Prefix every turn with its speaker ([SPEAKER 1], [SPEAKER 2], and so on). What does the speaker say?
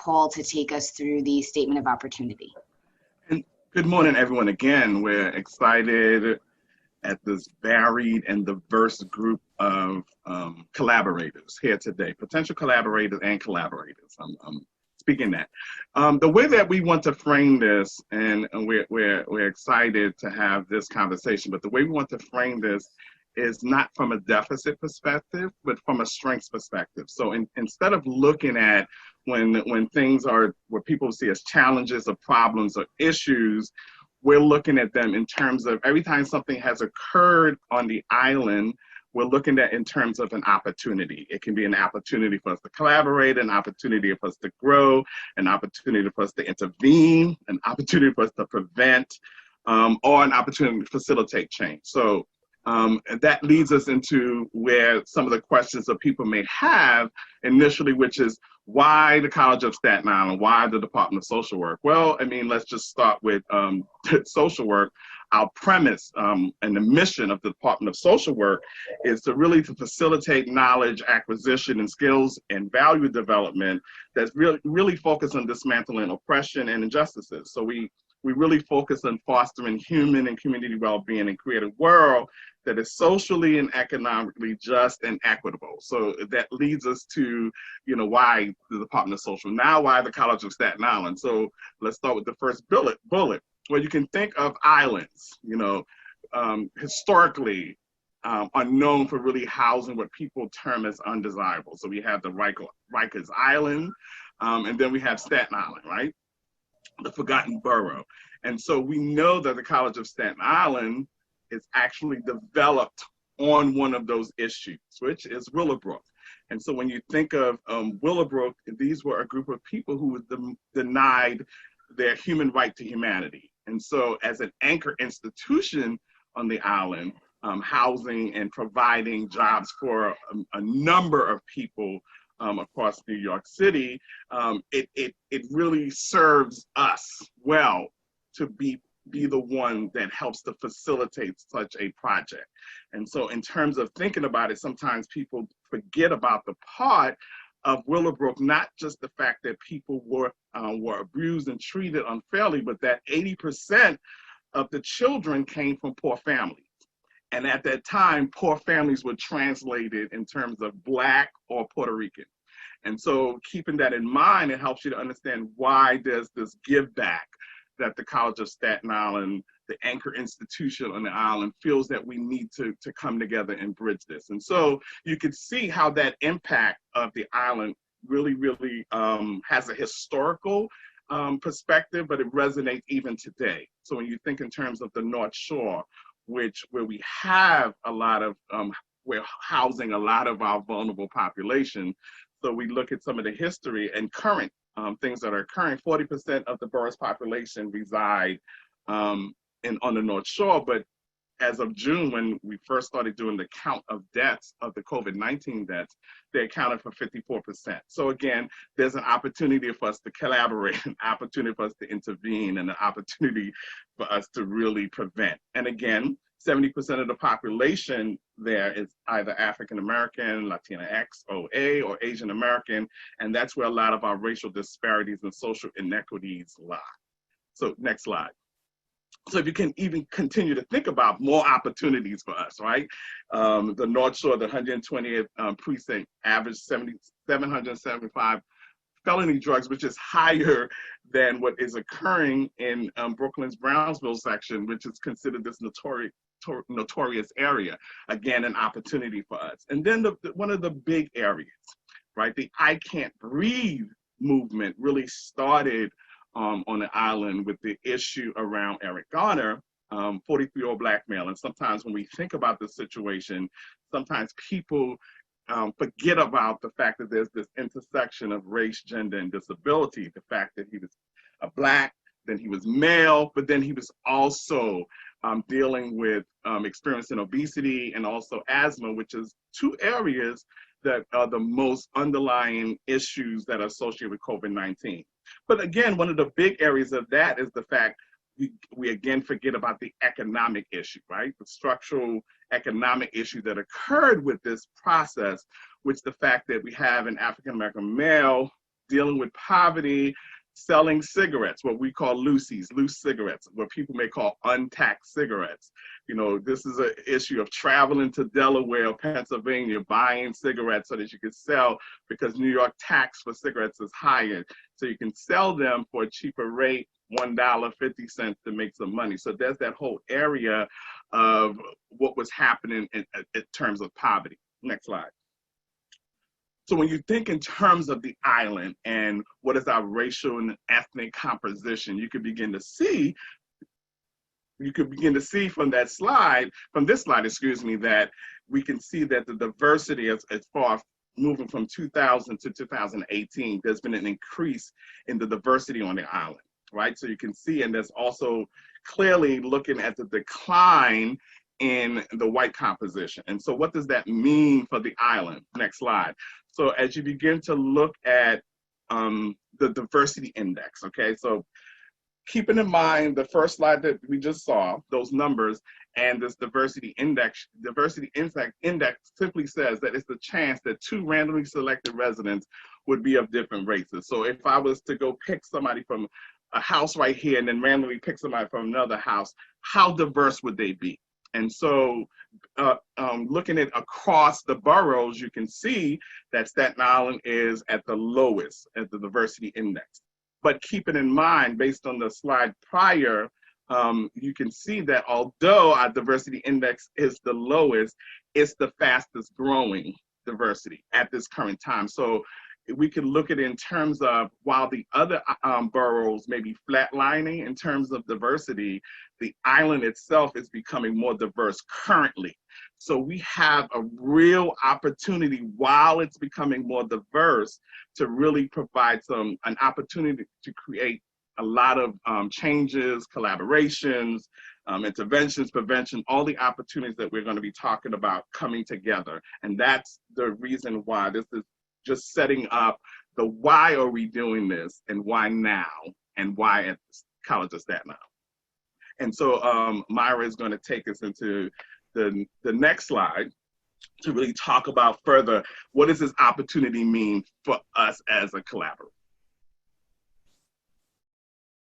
[SPEAKER 1] Paul to take us through the statement of opportunity.
[SPEAKER 2] And good morning, everyone. Again, we're excited at this varied and diverse group of collaborators here today, potential collaborators and collaborators. I'm speaking that. The way that we want to frame this, and we're excited to have this conversation, but the way we want to frame this is not from a deficit perspective, but from a strengths perspective. So instead of looking at when things are, what people see as challenges or problems or issues, we're looking at them in terms of every time something has occurred on the island, we're looking at in terms of an opportunity. It can be an opportunity for us to collaborate, an opportunity for us to grow, an opportunity for us to intervene, an opportunity for us to prevent, or an opportunity to facilitate change. So that leads us into where some of the questions that people may have initially, which is why the College of Staten Island? Why the Department of Social Work? Well, I mean, let's just start with social work. Our premise and the mission of the Department of Social Work is to facilitate knowledge acquisition and skills and value development that's really focused on dismantling oppression and injustices. So we really focus on fostering human and community well-being and create a world that is socially and economically just and equitable. So that leads us to, why the Department of Social. Now, why the College of Staten Island? So let's start with the first bullet. Well, you can think of islands, historically are known for really housing what people term as undesirable. So we have the Rikers Island, and then we have Staten Island, right? The forgotten borough. And so we know that the College of Staten Island is actually developed on one of those issues, which is Willowbrook. And so when you think of Willowbrook, these were a group of people who were denied their human right to humanity. And so as an anchor institution on the island, housing and providing jobs for a number of people across New York City, it really serves us well to be the one that helps to facilitate such a project. And so in terms of thinking about it, sometimes people forget about the part of Willowbrook, not just the fact that people were abused and treated unfairly, but that 80% of the children came from poor families. And at that time, poor families were translated in terms of Black or Puerto Rican. And so keeping that in mind, it helps you to understand why there's this give back that the College of Staten Island, the anchor institution on the island, feels that we need to come together and bridge this. And so you can see how that impact of the island really has a historical perspective, but it resonates even today. So when you think in terms of the North Shore, where we have a lot of, we're housing a lot of our vulnerable population. So we look at some of the history and current things that are occurring. 40% of the borough's population reside on the North Shore, but as of June, when we first started doing the count of deaths, of the COVID-19 deaths, they accounted for 54%. So again, there's an opportunity for us to collaborate, an opportunity for us to intervene, and an opportunity for us to really prevent. And again, 70% of the population there is either African American, Latinx, OA, or Asian American, and that's where a lot of our racial disparities and social inequities lie. So next slide. So if you can even continue to think about more opportunities for us, right? The North Shore, the 120th precinct, averaged 775 felony drugs, which is higher than what is occurring in Brooklyn's Brownsville section, which is considered this notorious area. Again, an opportunity for us. And then one of the big areas, right? The I Can't Breathe movement really started on the island with the issue around Eric Garner, 43-year-old Black male. And sometimes when we think about this situation, sometimes people forget about the fact that there's this intersection of race, gender, and disability. The fact that he was a Black, then he was male, but then he was also dealing with experiencing obesity and also asthma, which is two areas that are the most underlying issues that are associated with COVID-19. But again, one of the big areas of that is the fact we again forget about the economic issue, right? The structural economic issue that occurred with this process, which the fact that we have an African-American male dealing with poverty, selling cigarettes, what we call loose cigarettes, what people may call untaxed cigarettes. You know, this is an issue of traveling to Delaware or Pennsylvania, buying cigarettes so that you can sell, because New York tax for cigarettes is higher. So you can sell them for a cheaper rate, $1.50 to make some money. So there's that whole area of what was happening in terms of poverty. Next slide. So when you think in terms of the island and what is our racial and ethnic composition, you can begin to see from that slide, from this slide, excuse me, that we can see that the diversity as far moving from 2000 to 2018, there's been an increase in the diversity on the island, right? So you can see, and there's also clearly looking at the decline in the white composition. And so what does that mean for the island? Next slide. So as you begin to look at the diversity index, okay, so keeping in mind the first slide that we just saw, those numbers, and this diversity index simply says that it's the chance that two randomly selected residents would be of different races. So if I was to go pick somebody from a house right here and then randomly pick somebody from another house, how diverse would they be? And so looking at across the boroughs, you can see that Staten Island is at the lowest at the diversity index. But keeping in mind, based on the slide prior, you can see that although our diversity index is the lowest, it's the fastest growing diversity at this current time. So we can look at it in terms of, while the other boroughs may be flatlining in terms of diversity, the island itself is becoming more diverse currently. So we have a real opportunity, while it's becoming more diverse, to really provide an opportunity to create a lot of changes, collaborations, interventions, prevention, all the opportunities that we're going to be talking about coming together. And that's the reason why this is just setting up the why are we doing this, and why now, and why at the College of Staten Island. And so Myra is going to take us into the next slide to really talk about further, what does this opportunity mean for us as a collaborator?